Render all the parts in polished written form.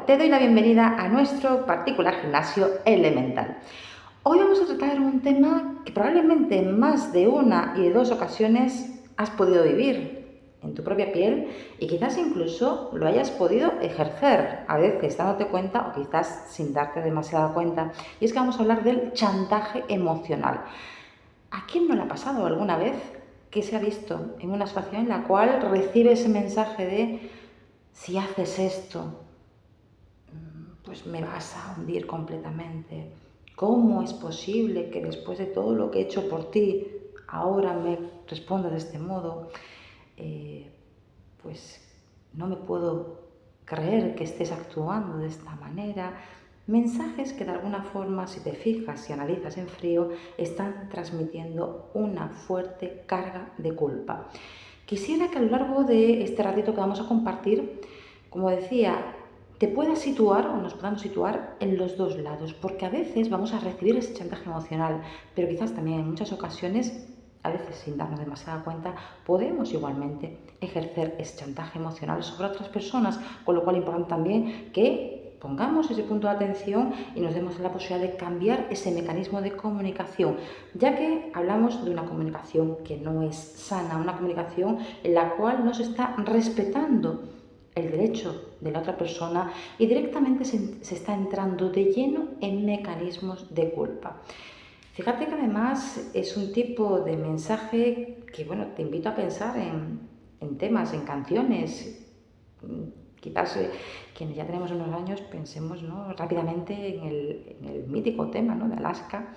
te doy la bienvenida a nuestro particular gimnasio elemental. Hoy vamos a tratar un tema que probablemente en más de una y de dos ocasiones has podido vivir en tu propia piel y quizás incluso lo hayas podido ejercer, a veces dándote cuenta o quizás sin darte demasiada cuenta. Y es que vamos a hablar del chantaje emocional. ¿A quién no le ha pasado alguna vez que se ha visto en una situación en la cual recibe ese mensaje de si haces esto, pues me vas a hundir completamente? ¿Cómo es posible que después de todo lo que he hecho por ti, ahora me respondas de este modo? Pues no me puedo creer que estés actuando de esta manera. Mensajes que de alguna forma, si te fijas y analizas en frío, están transmitiendo una fuerte carga de culpa. Quisiera que a lo largo de este ratito que vamos a compartir, como decía, te puedas situar o nos podamos situar en los dos lados, porque a veces vamos a recibir ese chantaje emocional, pero quizás también en muchas ocasiones, a veces sin darnos demasiada cuenta, podemos igualmente ejercer ese chantaje emocional sobre otras personas, con lo cual es importante también que pongamos ese punto de atención y nos demos la posibilidad de cambiar ese mecanismo de comunicación, ya que hablamos de una comunicación que no es sana, una comunicación en la cual no se está respetando el derecho de la otra persona y directamente se está entrando de lleno en mecanismos de culpa. Fíjate que además es un tipo de mensaje que, bueno, te invito a pensar en temas, en canciones. Quizás quienes ya tenemos unos años pensemos, ¿no?, rápidamente en el mítico tema, ¿no?, de Alaska,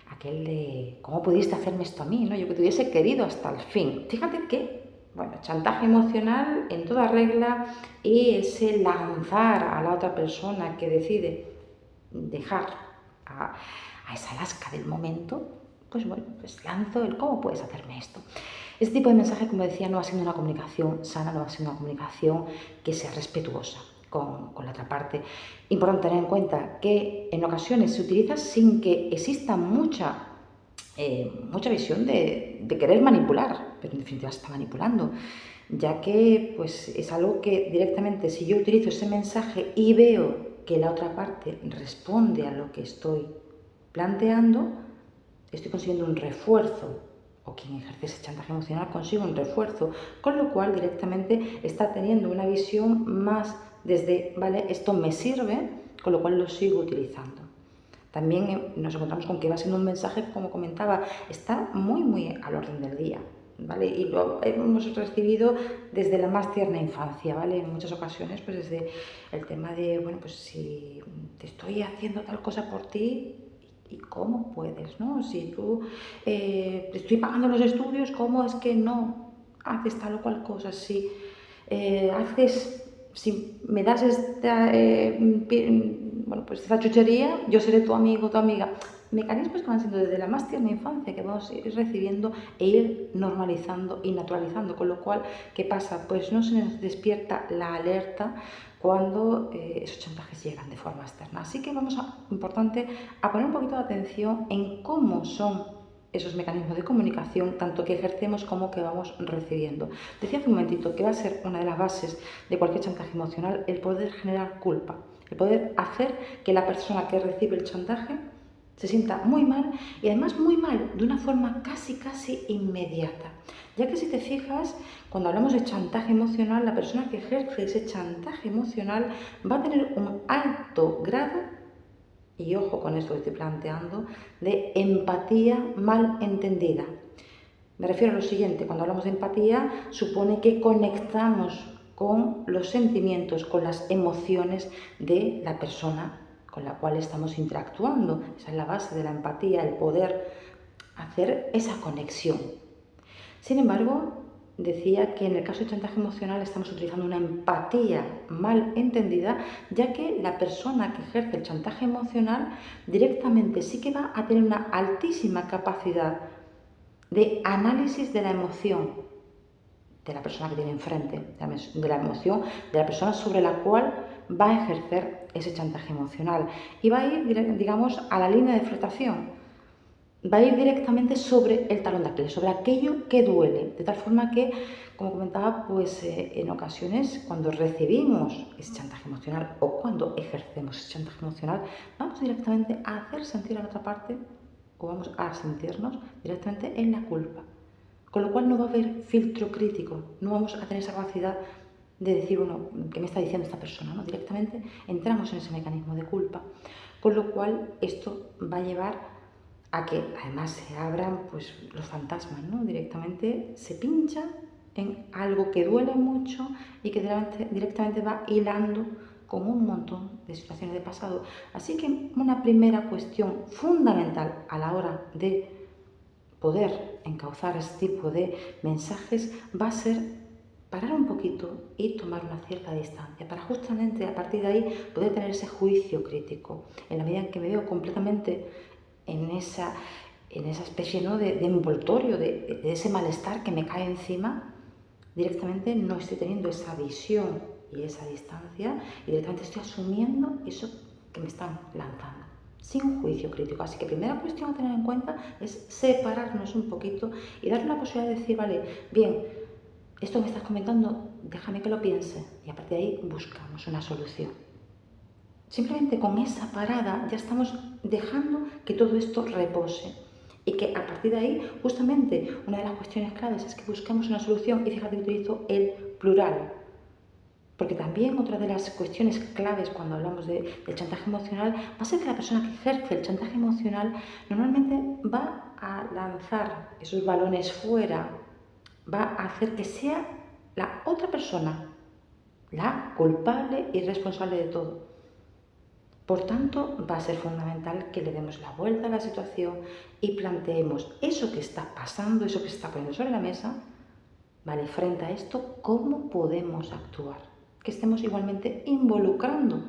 aquel de ¿cómo pudiste hacerme esto a mí?, ¿no?, yo que te hubiese querido hasta el fin. Fíjate que, bueno, chantaje emocional en toda regla y ese lanzar a la otra persona que decide dejar a esa Alaska del momento, pues bueno, pues lanzo el ¿cómo puedes hacerme esto? Este tipo de mensaje, como decía, no va siendo una comunicación sana, no va siendo una comunicación que sea respetuosa con la otra parte. Importante tener en cuenta que en ocasiones se utiliza sin que exista mucha visión de querer manipular, pero en definitiva se está manipulando, ya que pues es algo que directamente, si yo utilizo ese mensaje y veo que la otra parte responde a lo que estoy planteando, estoy consiguiendo un refuerzo, o quien ejerce ese chantaje emocional consigue un refuerzo, con lo cual directamente está teniendo una visión más desde, vale, esto me sirve, con lo cual lo sigo utilizando. También nos encontramos con que va siendo un mensaje, como comentaba, está muy al orden del día, ¿vale? Y lo hemos recibido desde la más tierna infancia, ¿vale? En muchas ocasiones, pues desde el tema de, bueno, pues si te estoy haciendo tal cosa por ti, ¿y cómo puedes, no? Si tú te estoy pagando los estudios, ¿cómo es que no haces tal o cual cosa? Si si me das esta, bueno, pues esta chuchería, yo seré tu amigo, tu amiga. Mecanismos que van siendo desde la más tierna infancia que vamos a ir recibiendo e ir normalizando y naturalizando, con lo cual, ¿qué pasa? Pues no se nos despierta la alerta cuando esos chantajes llegan de forma externa. Así que importante a poner un poquito de atención en cómo son esos mecanismos de comunicación, tanto que ejercemos como que vamos recibiendo. Decía hace un momentito que va a ser una de las bases de cualquier chantaje emocional el poder generar culpa, el poder hacer que la persona que recibe el chantaje se sienta muy mal y además muy mal de una forma casi inmediata. Ya que si te fijas, cuando hablamos de chantaje emocional, la persona que ejerce ese chantaje emocional va a tener un alto grado, y ojo con esto que estoy planteando, de empatía mal entendida. Me refiero a lo siguiente: cuando hablamos de empatía, supone que conectamos con los sentimientos, con las emociones de la persona con la cual estamos interactuando. Esa es la base de la empatía, el poder hacer esa conexión. Sin embargo, decía que en el caso de chantaje emocional estamos utilizando una empatía mal entendida, ya que la persona que ejerce el chantaje emocional directamente sí que va a tener una altísima capacidad de análisis de la emoción de la persona que tiene enfrente, de la emoción de la persona sobre la cual va a ejercer ese chantaje emocional, y va a ir, digamos, a la línea de flotación. va a ir directamente sobre el talón de Aquiles, sobre aquello que duele, de tal forma que, como comentaba, pues en ocasiones cuando recibimos ese chantaje emocional o cuando ejercemos ese chantaje emocional, vamos directamente a hacer sentir a la otra parte o vamos a sentirnos directamente en la culpa. Con lo cual no va a haber filtro crítico, no vamos a tener esa capacidad de decir, bueno, ¿qué me está diciendo esta persona? ¿No? Directamente entramos en ese mecanismo de culpa, con lo cual esto va a llevar a que además se abran pues, los fantasmas, ¿no? Directamente se pinchan en algo que duele mucho y que directamente va hilando con un montón de situaciones de pasado. Así que una primera cuestión fundamental a la hora de poder encauzar este tipo de mensajes va a ser parar un poquito y tomar una cierta distancia para justamente a partir de ahí poder tener ese juicio crítico. En la medida en que me veo completamente en esa especie, ¿no?, de envoltorio, de ese malestar que me cae encima, directamente no estoy teniendo esa visión y esa distancia y directamente estoy asumiendo eso que me están lanzando, sin juicio crítico. Así que primera cuestión a tener en cuenta es separarnos un poquito y dar una posibilidad de decir, vale, bien, esto que me estás comentando, déjame que lo piense y a partir de ahí buscamos una solución. Simplemente con esa parada ya estamos dejando que todo esto repose y que a partir de ahí, justamente, una de las cuestiones claves es que busquemos una solución y fíjate que utilizo el plural. Porque también otra de las cuestiones claves cuando hablamos del chantaje emocional va a ser que la persona que ejerce el chantaje emocional normalmente va a lanzar esos balones fuera, va a hacer que sea la otra persona la culpable y responsable de todo. Por tanto, va a ser fundamental que le demos la vuelta a la situación y planteemos eso que está pasando, eso que se está poniendo sobre la mesa, ¿vale? Frente a esto, ¿cómo podemos actuar? Que estemos igualmente involucrando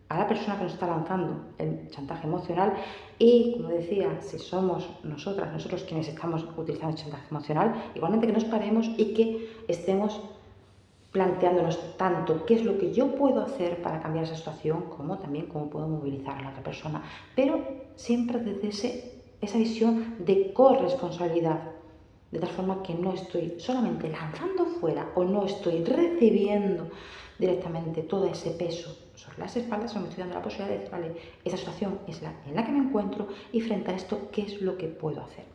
a la persona que nos está lanzando el chantaje emocional y, como decía, si somos nosotros quienes estamos utilizando el chantaje emocional, igualmente que nos paremos y que estemos planteándonos tanto qué es lo que yo puedo hacer para cambiar esa situación, como también cómo puedo movilizar a la otra persona, pero siempre desde esa visión de corresponsabilidad, de tal forma que no estoy solamente lanzando fuera o no estoy recibiendo directamente todo ese peso sobre las espaldas, sino me estoy dando la posibilidad de decir, vale, esa situación es la en la que me encuentro y frente a esto, ¿qué es lo que puedo hacer?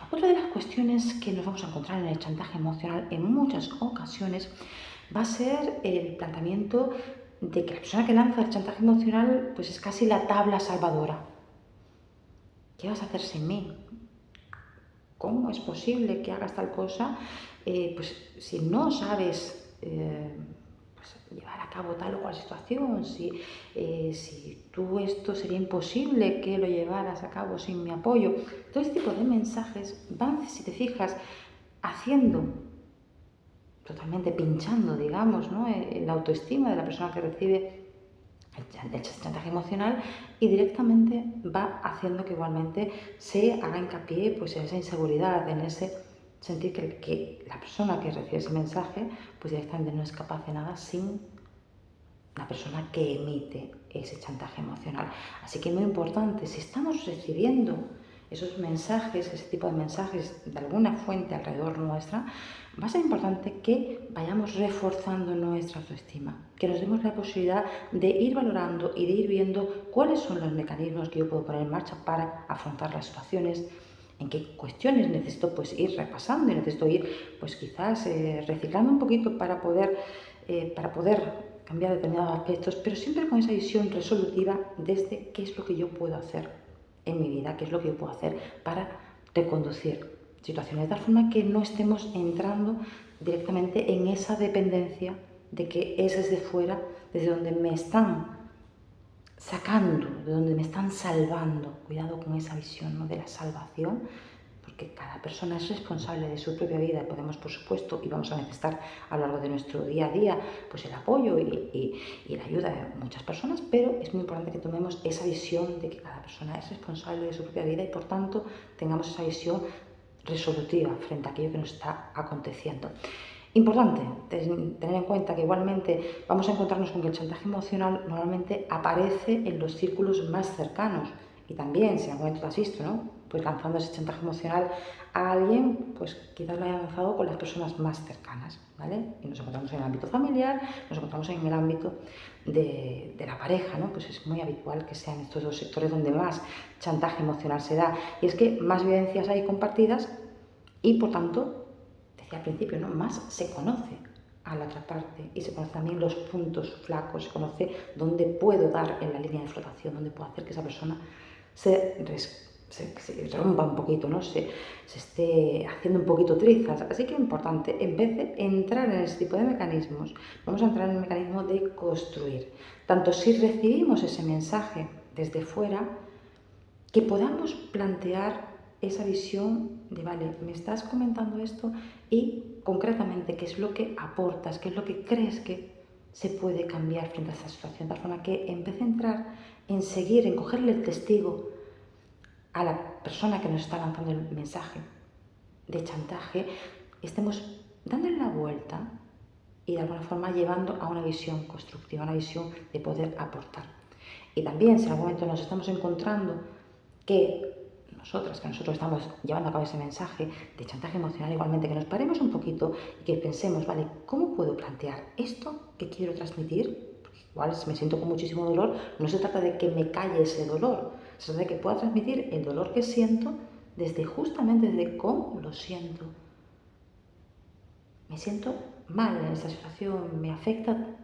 Otra de las cuestiones que nos vamos a encontrar en el chantaje emocional en muchas ocasiones va a ser el planteamiento de que la persona que lanza el chantaje emocional pues es casi la tabla salvadora. ¿Qué vas a hacer sin mí? ¿Cómo es posible que hagas tal cosa? Pues si no sabes pues, llevar a cabo tal o cual situación, si tú esto sería imposible que lo llevaras a cabo sin mi apoyo. Todo este tipo de mensajes van, si te fijas, haciendo totalmente pinchando, digamos, ¿no?, la autoestima de la persona que recibe el chantaje emocional y directamente va haciendo que igualmente se haga hincapié pues, en esa inseguridad, en ese sentir que la persona que recibe ese mensaje pues directamente no es capaz de nada sin la persona que emite ese chantaje emocional. Así que es muy importante, si estamos recibiendo esos mensajes, ese tipo de mensajes de alguna fuente alrededor nuestra, va a ser importante que vayamos reforzando nuestra autoestima, que nos demos la posibilidad de ir valorando y de ir viendo cuáles son los mecanismos que yo puedo poner en marcha para afrontar las situaciones, en qué cuestiones necesito pues ir repasando y necesito ir pues quizás reciclando un poquito para poder cambiar determinados aspectos, pero siempre con esa visión resolutiva desde qué es lo que yo puedo hacer en mi vida, qué es lo que yo puedo hacer para reconducir situaciones de tal forma que no estemos entrando directamente en esa dependencia de que es desde fuera, desde donde me están sacando, de donde me están salvando. Cuidado con esa visión, ¿no?, de la salvación, porque cada persona es responsable de su propia vida. Podemos, por supuesto, y vamos a necesitar a lo largo de nuestro día a día, pues el apoyo y la ayuda de muchas personas, pero es muy importante que tomemos esa visión de que cada persona es responsable de su propia vida y, por tanto, tengamos esa visión resolutiva frente a aquello que nos está aconteciendo. Importante tener en cuenta que igualmente vamos a encontrarnos con que el chantaje emocional normalmente aparece en los círculos más cercanos, Y también, si en algún momento te has visto, ¿no? Pues lanzando ese chantaje emocional a alguien, pues quizás lo haya lanzado con las personas más cercanas, ¿vale? Y nos encontramos en el ámbito familiar, nos encontramos en el ámbito de la pareja, ¿no? Pues es muy habitual que sean estos dos sectores donde más chantaje emocional se da. Y es que más vivencias hay compartidas y, por tanto, decía al principio, ¿no? Más se conoce a la otra parte y se conocen también los puntos flacos, se conoce dónde puedo dar en la línea de flotación, dónde puedo hacer que esa persona se rompa un poquito, ¿no? se esté haciendo un poquito trizas. Así que es importante, en vez de entrar en ese tipo de mecanismos, vamos a entrar en el mecanismo de construir. Tanto si recibimos ese mensaje desde fuera, que podamos plantear esa visión de, vale, me estás comentando esto y concretamente qué es lo que aportas, qué es lo que crees que se puede cambiar frente a esta situación, de tal forma que en vez de entrar en seguir, en cogerle el testigo a la persona que nos está lanzando el mensaje de chantaje, estemos dándole la vuelta y de alguna forma llevando a una visión constructiva, una visión de poder aportar. Y también si en algún momento nos estamos encontrando que nosotros estamos llevando a cabo ese mensaje de chantaje emocional, igualmente que nos paremos un poquito y que pensemos, vale, ¿cómo puedo plantear esto que quiero transmitir? Porque igual si me siento con muchísimo dolor, no se trata de que me calle ese dolor, se trata de que pueda transmitir el dolor que siento justamente desde cómo lo siento. Me siento mal en esta situación, me afecta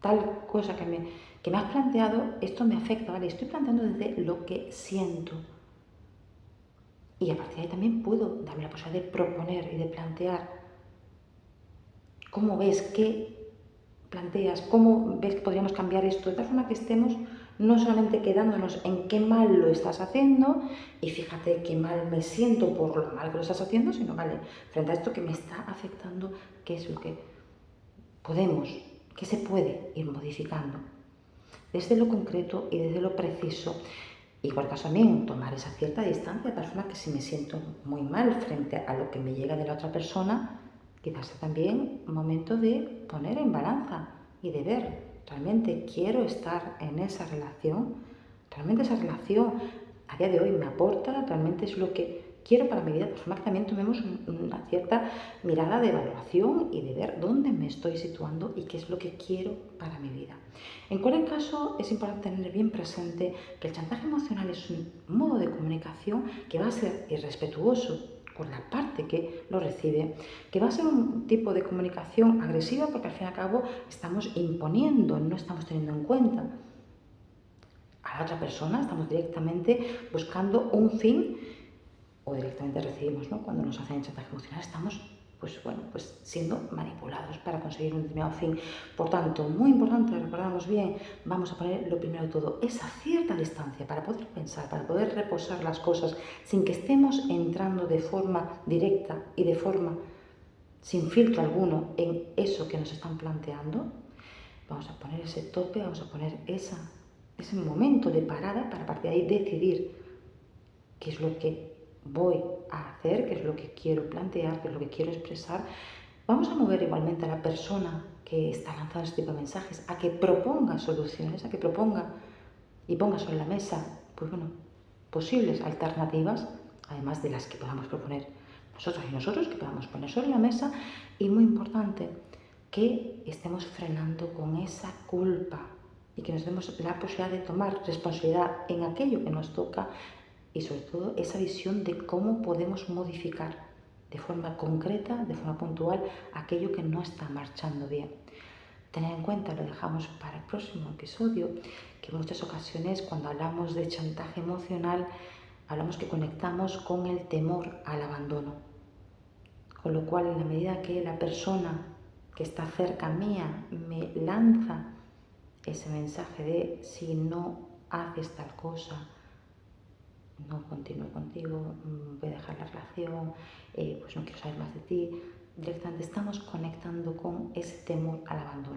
tal cosa que me has planteado, esto me afecta, ¿vale? Estoy planteando desde lo que siento. Y a partir de ahí también puedo darme la posibilidad de proponer y de plantear cómo ves, qué planteas, cómo ves que podríamos cambiar esto, de tal forma que estemos no solamente quedándonos en qué mal lo estás haciendo y fíjate qué mal me siento por lo mal que lo estás haciendo, sino, vale, frente a esto que me está afectando, qué es lo que podemos, qué se puede ir modificando. Desde lo concreto y desde lo preciso. Y por caso también tomar esa cierta distancia, de tal forma que si me siento muy mal frente a lo que me llega de la otra persona, quizás sea también un momento de poner en balanza y de ver, ¿realmente quiero estar en esa relación? ¿Realmente esa relación a día de hoy me aporta? ¿Realmente es lo que quiero para mi vida? De forma que también tomemos una cierta mirada de evaluación y de ver dónde me estoy situando y qué es lo que quiero para mi vida. En cualquier caso, es importante tener bien presente que el chantaje emocional es un modo de comunicación que va a ser irrespetuoso con la parte que lo recibe, que va a ser un tipo de comunicación agresiva porque al fin y al cabo estamos imponiendo, no estamos teniendo en cuenta a la otra persona, estamos directamente buscando un fin o directamente recibimos, ¿no? Cuando nos hacen chantaje emocional estamos pues siendo manipulados para conseguir un determinado fin. Por tanto, muy importante, recordamos bien, vamos a poner lo primero de todo, esa cierta distancia para poder pensar, para poder reposar las cosas sin que estemos entrando de forma directa y de forma sin filtro alguno en eso que nos están planteando. Vamos a poner ese tope, vamos a poner ese momento de parada para a partir de ahí decidir qué es lo que voy a hacer, qué es lo que quiero plantear, qué es lo que quiero expresar. Vamos a mover igualmente a la persona que está lanzando este tipo de mensajes a que proponga soluciones, a que proponga y ponga sobre la mesa, posibles alternativas, además de las que podamos proponer nosotros y nosotros, que podamos poner sobre la mesa. Y muy importante, que estemos frenando con esa culpa y que nos demos la posibilidad de tomar responsabilidad en aquello que nos toca y sobre todo esa visión de cómo podemos modificar de forma concreta, de forma puntual, aquello que no está marchando bien. Tener en cuenta, lo dejamos para el próximo episodio, que en muchas ocasiones cuando hablamos de chantaje emocional, hablamos que conectamos con el temor al abandono. Con lo cual, en la medida que la persona que está cerca mía me lanza ese mensaje de si no haces tal cosa, no continúo contigo, voy a dejar la relación, pues no quiero saber más de ti, directamente estamos conectando con ese temor al abandono.